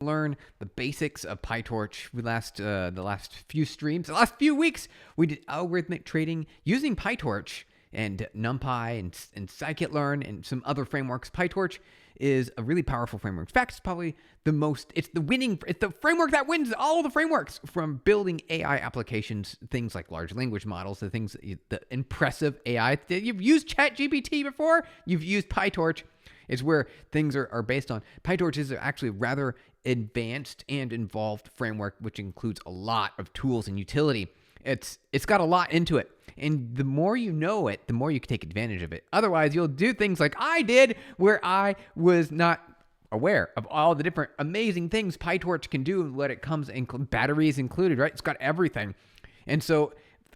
learn the basics of PyTorch. The last few weeks, we did algorithmic trading using PyTorch and NumPy and scikit-learn and some other frameworks. PyTorch is a really powerful framework. In fact, it's probably it's the framework that wins all the frameworks, from building AI applications, things like large language models, the impressive AI. You've used ChatGPT before, you've used PyTorch. It's where things are based on. PyTorch is actually a rather advanced and involved framework, which includes a lot of tools and utility. It's got a lot into it. And the more you know it, the more you can take advantage of it. Otherwise, you'll do things like I did, where I was not aware of all the different amazing things PyTorch can do when it comes, batteries included, right? It's got everything. And so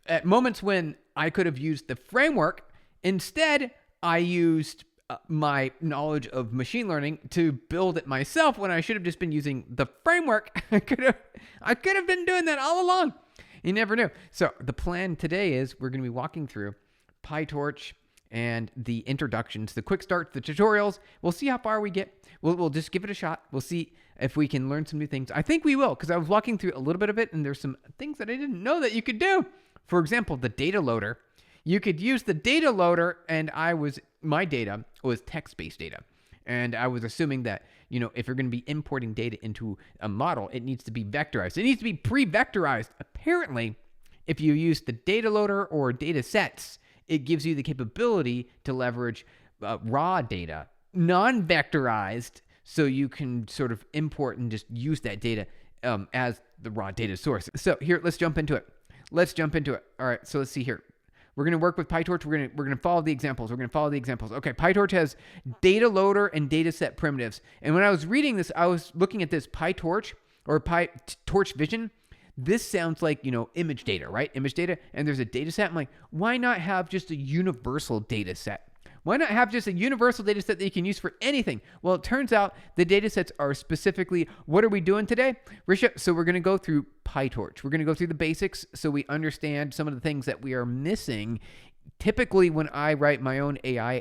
at moments when I could have used the framework, instead I used my knowledge of machine learning to build it myself, when I should have just been using the framework. I could have been doing that all along. You never knew. So the plan today is we're going to be walking through PyTorch and the introductions, the quick starts, the tutorials. We'll see how far we get. We'll just give it a shot. We'll see if we can learn some new things. I think we will, because I was walking through a little bit of it, and there's some things that I didn't know that you could do. For example, the DataLoader. You could use the DataLoader, and my data was text-based data. And I was assuming that, if you're going to be importing data into a model, it needs to be vectorized. It needs to be pre-vectorized. Apparently, if you use the DataLoader or data sets, it gives you the capability to leverage raw data, non-vectorized, so you can sort of import and just use that data as the raw data source. So here, let's jump into it. All right, so let's see here. We're going to work with PyTorch. We're going to follow the examples. Okay, PyTorch has data loader and data set primitives. And when I was reading this, I was looking at this PyTorch or PyTorch Vision. This sounds like, image data, right? Image data. And there's a data set. I'm like, why not have just a universal data set? Why not have just a universal data set that you can use for anything? Well, it turns out the data sets are specifically, what are we doing today, Risha? So we're going to go through PyTorch. We're going to go through the basics so we understand some of the things that we are missing. Typically, when I write my own AI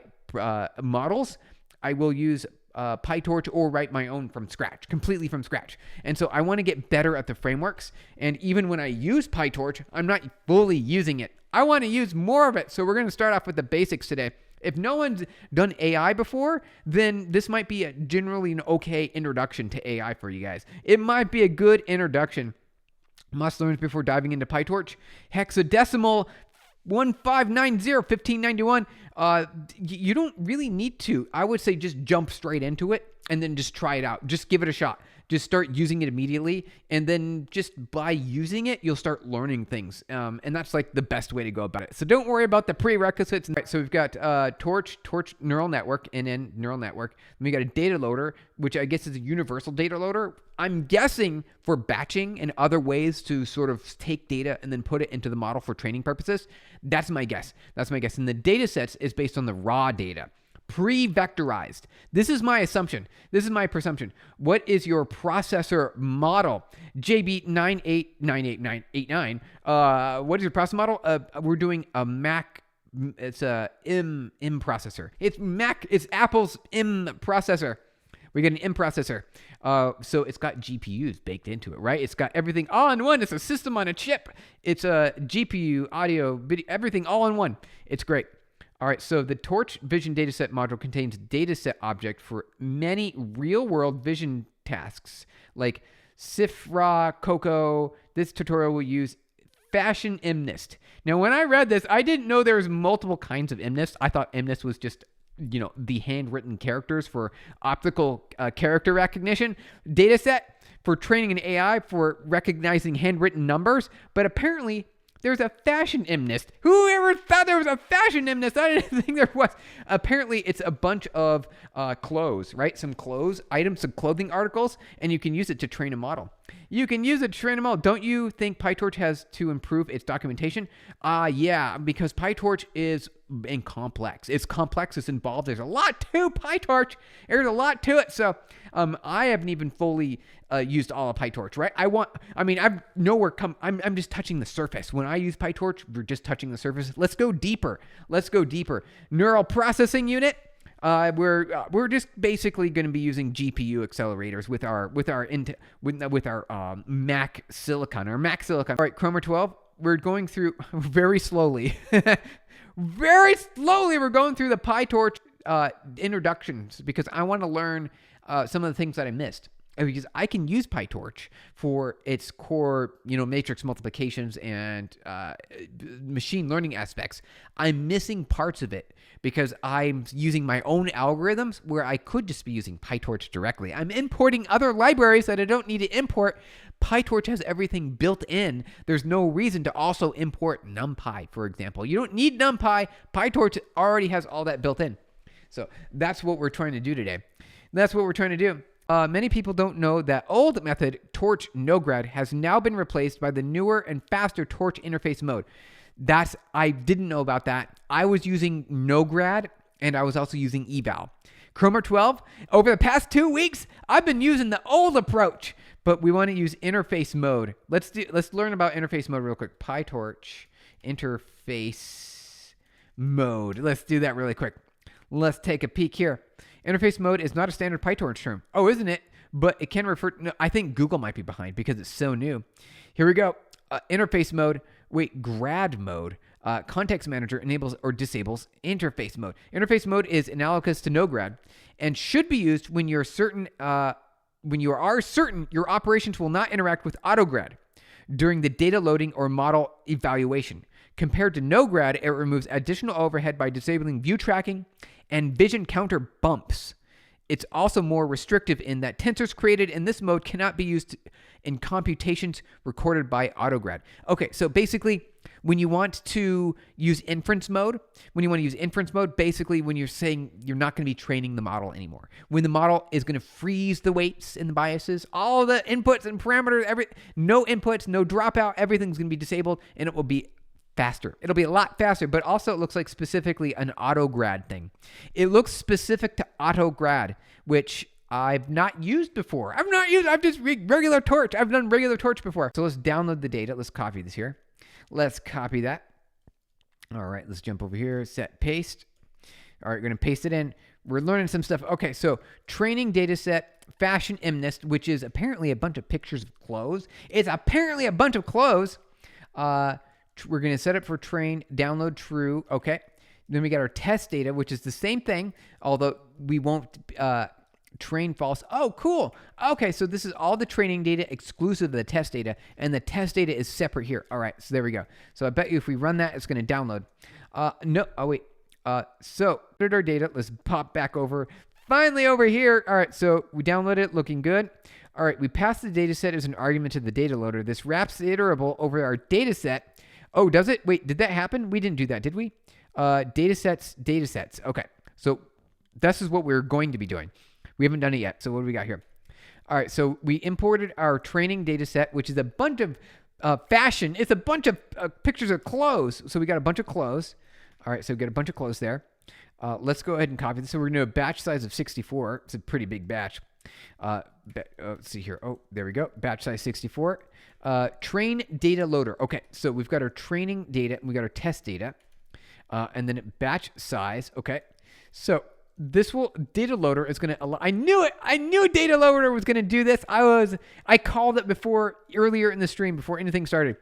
models, I will use PyTorch or write my own completely from scratch. And so I want to get better at the frameworks. And even when I use PyTorch, I'm not fully using it. I want to use more of it. So we're going to start off with the basics today. If no one's done AI before, then this might be generally an okay introduction to AI for you guys. It might be a good introduction. Must learns before diving into PyTorch. Hexadecimal 1591. You don't really need to. I would say just jump straight into it and then just try it out. Just give it a shot. Just start using it immediately, and then just by using it, you'll start learning things. And that's like the best way to go about it. So don't worry about the prerequisites. Right, so we've got Torch neural network, NN neural network. Then we got a data loader, which I guess is a universal data loader. I'm guessing for batching and other ways to sort of take data and then put it into the model for training purposes. That's my guess. And the data sets is based on the raw data. Pre-vectorized. This is my assumption. This is my presumption. What is your processor model? JB989889. What is your processor model? We're doing a Mac. It's a M processor. It's Apple's M processor. We get an M processor. So it's got GPUs baked into it, right? It's got everything all in one. It's a system on a chip. It's a GPU, audio, video, everything all in one. It's great. All right, so the Torch Vision Dataset module contains dataset object for many real-world vision tasks like Sifra, Coco. This tutorial will use Fashion MNIST. Now, when I read this, I didn't know there was multiple kinds of MNIST. I thought MNIST was just, the handwritten characters for optical character recognition dataset for training an AI for recognizing handwritten numbers. But apparently, there's a fashion MNIST. Who ever thought there was a fashion MNIST? I didn't think there was. Apparently, it's a bunch of clothes, right? Some items, some clothing articles, and you can use it to train a model. Don't you think PyTorch has to improve its documentation? Yeah, because PyTorch is complex. It's complex. It's involved. There's a lot to PyTorch. There's a lot to it. So I haven't even fully used all of PyTorch, right? I'm just touching the surface. When I use PyTorch, we're just touching the surface. Let's go deeper. Neural processing unit. We're just basically going to be using GPU accelerators with our Mac Silicon. All right, Chroma 12. We're going through very slowly. Very slowly, we're going through the PyTorch introductions because I want to learn some of the things that I missed. Because I can use PyTorch for its core, matrix multiplications and machine learning aspects. I'm missing parts of it because I'm using my own algorithms where I could just be using PyTorch directly. I'm importing other libraries that I don't need to import. PyTorch has everything built in. There's no reason to also import NumPy, for example. You don't need NumPy. PyTorch already has all that built in. So that's what we're trying to do today. Many people don't know that old method, Torch NoGrad, has now been replaced by the newer and faster Torch interface mode. I didn't know about that. I was using NoGrad, and I was also using eval. Chroma 12, over the past 2 weeks, I've been using the old approach, but we want to use interface mode. Let's learn about interface mode real quick. PyTorch interface mode. Let's do that really quick. Let's take a peek here. Interface mode is not a standard PyTorch term. Oh, isn't it? But it can refer to, no, I think Google might be behind because it's so new. Here we go. Interface mode. Grad mode. Context manager enables or disables interface mode. Interface mode is analogous to NoGrad and should be used when you're certain, when you are certain your operations will not interact with AutoGrad during the data loading or model evaluation. Compared to NoGrad, it removes additional overhead by disabling view tracking and vision counter bumps. It's also more restrictive in that tensors created in this mode cannot be used in computations recorded by AutoGrad. Okay, so basically, when you want to use inference mode, basically when you're saying you're not going to be training the model anymore, when the model is going to freeze the weights and the biases, all the inputs and parameters, no inputs, no dropout, everything's going to be disabled, and it will be faster. It'll be a lot faster, but also it looks like specifically an AutoGrad thing. It looks specific to AutoGrad, which I've not used before. I've just regular Torch. I've done regular Torch before. So let's download the data. Let's copy this here. Let's copy that. All right, let's jump over here, set paste. All right, we're going to paste it in. We're learning some stuff. Okay, so training data set, fashion MNIST, which is apparently a bunch of pictures of clothes. It's apparently a bunch of clothes. We're going to set it for train, download true. Okay. Then we got our test data, which is the same thing, although we won't train false. Oh, cool. Okay. So this is all the training data exclusive of the test data, and the test data is separate here. All right. So there we go. So I bet you if we run that, it's going to download. No. Oh, wait. So our data. Let's pop back over. Finally over here. All right. So we downloaded it, looking good. All right. We passed the data set as an argument to the data loader. This wraps the iterable over our data set. Oh, does it? Wait, did that happen? We didn't do that, did we? Data sets. Okay. So this is what we're going to be doing. We haven't done it yet. So what do we got here? All right. So we imported our training data set, which is a bunch of fashion. It's a bunch of pictures of clothes. So we got a bunch of clothes. All right. So we got a bunch of clothes there. Let's go ahead and copy this. So we're going to do a batch size of 64. It's a pretty big batch. Let's see here. Oh, there we go. Batch size 64. Train data loader. Okay, so we've got our training data, and we got our test data, and then batch size. Okay, so data loader is going to. I knew it. I knew data loader was going to do this. I called it earlier in the stream before anything started.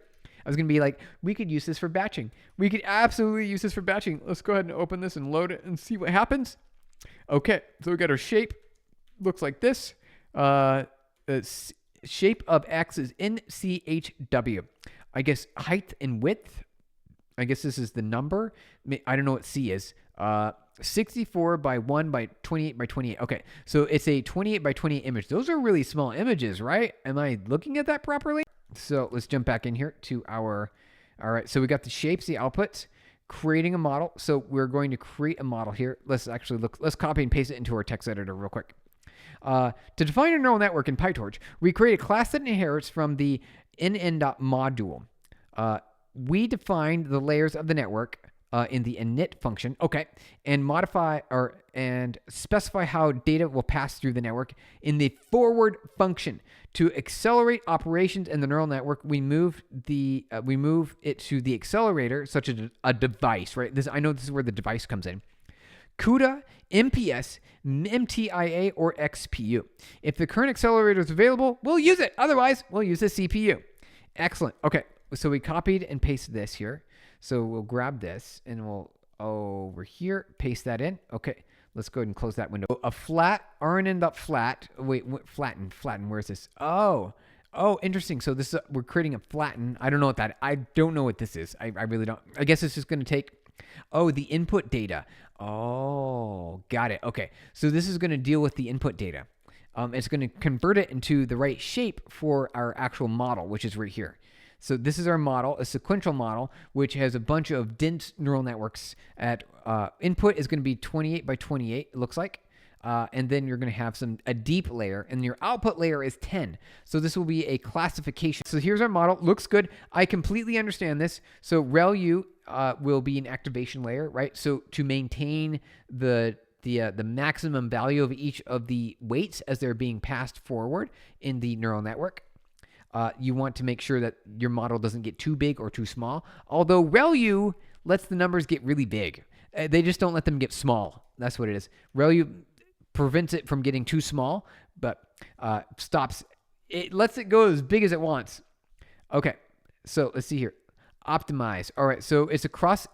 I was going to be like, we could use this for batching. We could absolutely use this for batching. Let's go ahead and open this and load it and see what happens. Okay, so we got our shape. Looks like this. Shape of X is NCHW. I guess height and width. I guess this is the number. I don't know what C is. 64 by 1 by 28 by 28. Okay, so it's a 28 by 28 image. Those are really small images, right? Am I looking at that properly? So let's jump back in here to our... All right, so we got the shapes, the outputs, creating a model. So we're going to create a model here. Let's actually look. Let's copy and paste it into our text editor real quick. To define a neural network in PyTorch, we create a class that inherits from the nn.module. We define the layers of the network in the init function, okay, and specify how data will pass through the network in the forward function. To accelerate operations in the neural network, we move it to the accelerator, such as a device, right? I know this is where the device comes in. CUDA, MPS, MTIA, or XPU. If the current accelerator is available, we'll use it. Otherwise, we'll use the CPU. Excellent. Okay, so we copied and pasted this here. So we'll grab this and we'll over here paste that in. Okay, let's go ahead and close that window. A flat RNN.flat. Wait, flatten. Where is this? Oh, interesting. So this is, we're creating a flatten. I don't know what this is. I really don't. I guess it's just going to take. Oh, the input data. Oh, got it. Okay, so this is going to deal with the input data. It's going to convert it into the right shape for our actual model, which is right here. So this is our model, a sequential model, which has a bunch of dense neural networks. At input is going to be 28 by 28, it looks like. And then you're going to have a deep layer, and your output layer is 10. So this will be a classification. So here's our model. Looks good. I completely understand this. So ReLU will be an activation layer, right? So to maintain the maximum value of each of the weights as they're being passed forward in the neural network. You want to make sure that your model doesn't get too big or too small. Although ReLU lets the numbers get really big. They just don't let them get small. That's what it is. ReLU prevents it from getting too small, but it lets it go as big as it wants. Okay, so let's see here. Optimize. All right, so it's a cross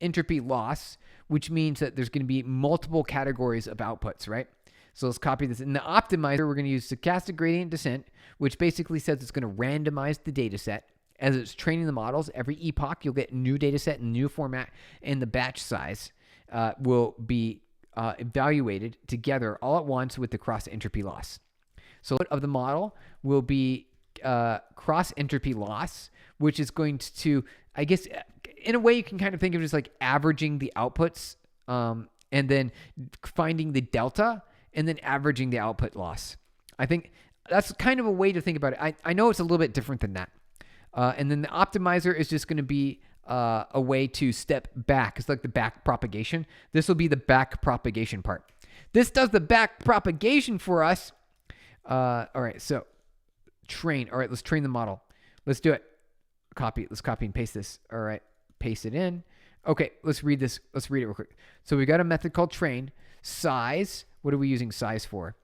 entropy loss, which means that there's going to be multiple categories of outputs, right? So let's copy this. In the optimizer, we're going to use stochastic gradient descent, which basically says it's going to randomize the data set. As it's training the models, every epoch, you'll get a new data set and new format, and the batch size will be evaluated together all at once with the cross entropy loss. So of the model will be cross entropy loss, which is going to, I guess, in a way you can kind of think of it as like averaging the outputs and then finding the delta and then averaging the output loss. I think that's kind of a way to think about it. I know it's a little bit different than that. And then the optimizer is just going to be a way to step back. It's like the back propagation. This will be the back propagation part. This does the back propagation for us. All right, so train. All right, let's train the model. Let's do it. Let's copy and paste this. All right, paste it in. Okay, let's read this. Let's read it real quick. So we got a method called train. Size. What are we using size for?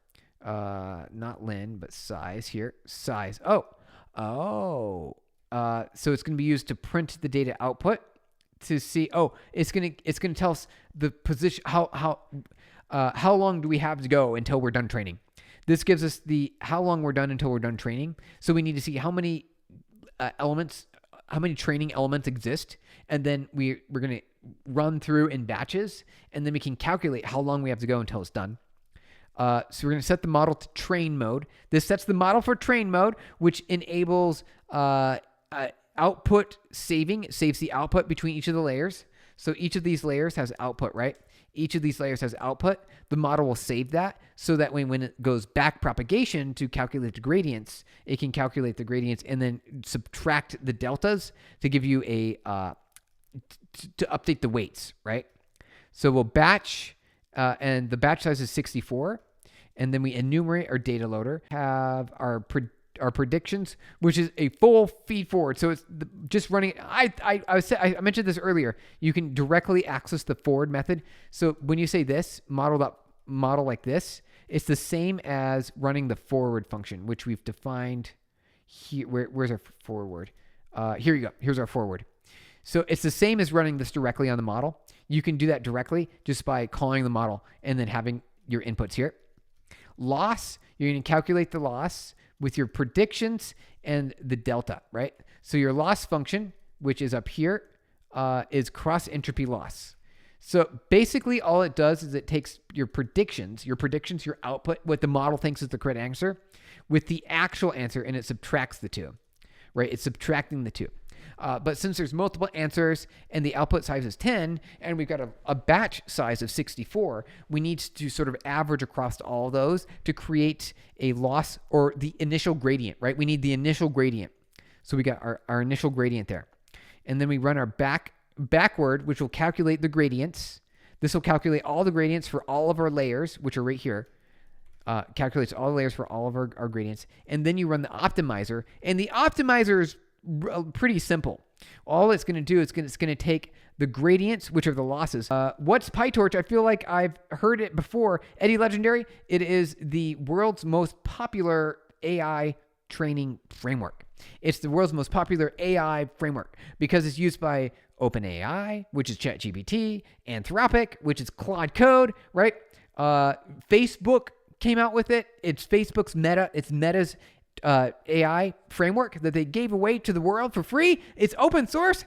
Not len, but size here. Size. So it's going to be used to print the data output to see. Oh, it's going to tell us the position. How long do we have to go until we're done training? This gives us how long we're done until we're done training. So we need to see how many training elements exist, and then we're going to run through in batches, and then we can calculate how long we have to go until it's done. So we're going to set the model to train mode. This sets the model for train mode, which enables output saving. It saves the output between each of the layers. So each of these layers has output, right? Each of these layers has output. The model will save that so that when it goes back propagation to calculate the gradients, it can calculate the gradients and then subtract the deltas to give you to update the weights, right? So we'll batch, and the batch size is 64. And then we enumerate our data loader, have our predictions, which is a full feed forward. So it's just running. I mentioned this earlier. You can directly access the forward method. So when you say this model like this, it's the same as running the forward function, which we've defined here. Where's our forward? Here you go. Here's our forward. So it's the same as running this directly on the model. You can do that directly just by calling the model and then having your inputs here. Loss, you're going to calculate the loss with your predictions and the delta, right? So your loss function, which is up here, is cross entropy loss. So basically all it does is it takes your predictions, your output, what the model thinks is the correct answer, with the actual answer, and it subtracts the two, right? It's subtracting the two. But since there's multiple answers and the output size is 10, and we've got a batch size of 64, we need to sort of average across all those to create a loss or the initial gradient, right? We need the initial gradient. So we got our initial gradient there. And then we run our backward, which will calculate the gradients. This will calculate all the gradients for all of our layers, which are right here. Calculates all the layers for all of our gradients. And then you run the optimizer. And the optimizer is pretty simple. All it's going to do is it's going to take the gradients, which are the losses. What's PyTorch? I feel like I've heard it before. Eddie Legendary, it is the world's most popular AI training framework. It's the world's most popular AI framework because it's used by OpenAI, which is ChatGPT, Anthropic, which is Claude Code, right? Facebook came out with it. It's Facebook's Meta. It's Meta's AI framework that they gave away to the world for free. It's open source,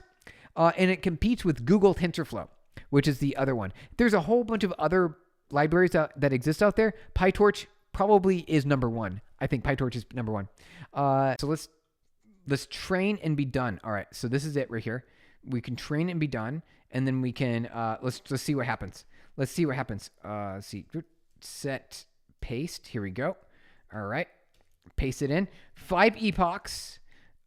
and it competes with Google TensorFlow, which is the other one. There's a whole bunch of other libraries that exist out there. PyTorch probably is number one. I think PyTorch is number one. So let's train and be done. All right, so this is it right here. We can train and be done, and then we can let's see what happens. Let's see what happens. Let's see, set paste. Here we go. All right, paste it in. 5 epochs.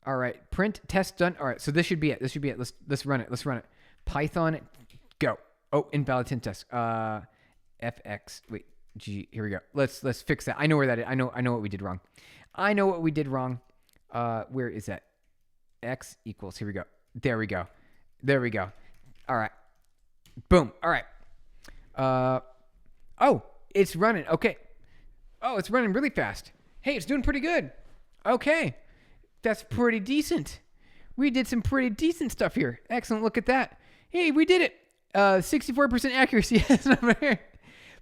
All right, print test done. All right, so this should be it. This should be it. Let's run it. Let's run it. Python, go. Oh, invalid tint test. FX. Wait. G. Here we go. Let's fix that. I know where that is. I know what we did wrong. I know what we did wrong. Where is that? X equals. Here we go. There we go. There we go. All right. Boom. All right. Oh, it's running. Okay. Oh, it's running really fast. Hey, it's doing pretty good. Okay. That's pretty decent. We did some pretty decent stuff here. Excellent. Look at that. Hey, we did it. 64% accuracy.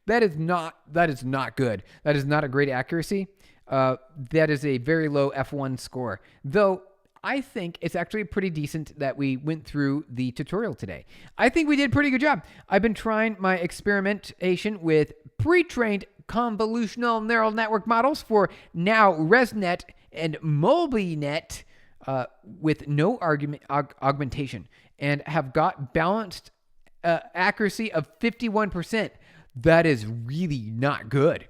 That is not good. That is not a great accuracy. That is a very low F1 score. Though I think it's actually pretty decent that we went through the tutorial today. I think we did a pretty good job. I've been trying my experimentation with pre-trained convolutional neural network models for now ResNet and MobiNet with no augmentation, and have got balanced accuracy of 51%. That is really not good.